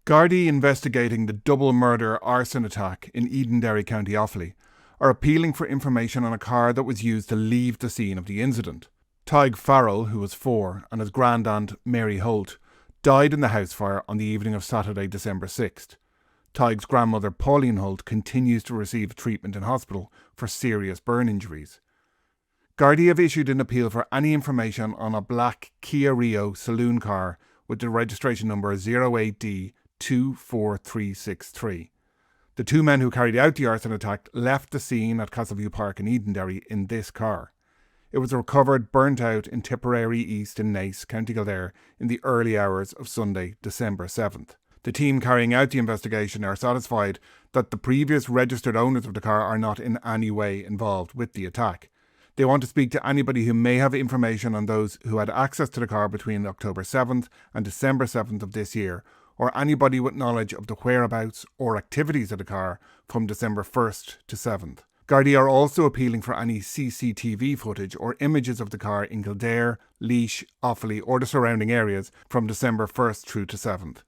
Gardaí investigating the double murder arson attack in Edenderry, County Offaly, are appealing for information on a car that was used to leave the scene of the incident. Tadhg Farrell, who was 4, and his grandaunt Mary Holt, died in the house fire on the evening of Saturday, December 6th. Tadhg's grandmother Pauline Holt continues to receive treatment in hospital for serious burn injuries. Gardaí have issued an appeal for any information on a black Kia Rio saloon car with the registration number 08D24363. The 2 men who carried out the arson attack left the scene at Castleview Park in Edenderry in this car. It was recovered burnt out in Tipperary East in Naas, County Kildare, in the early hours of Sunday, December 7th. The team carrying out the investigation are satisfied that the previous registered owners of the car are not in any way involved with the attack. They want to speak to anybody who may have information on those who had access to the car between October 7th and December 7th of this year, or anybody with knowledge of the whereabouts or activities of the car from December 1st to 7th. Gardaí are also appealing for any CCTV footage or images of the car in Kildare, Laois, Offaly or the surrounding areas from December 1st through to 7th.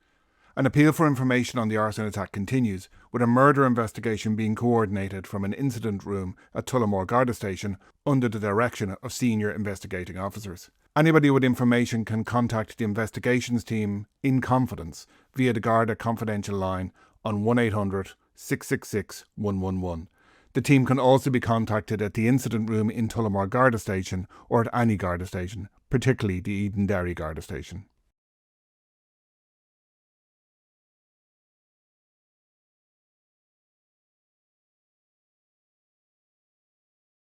An appeal for information on the arson attack continues, with a murder investigation being coordinated from an incident room at Tullamore Garda Station under the direction of senior investigating officers. Anybody with information can contact the investigations team in confidence via the Garda confidential line on 1800 666 111. The team can also be contacted at the incident room in Tullamore Garda Station or at any Garda Station, particularly the Edenderry Garda Station.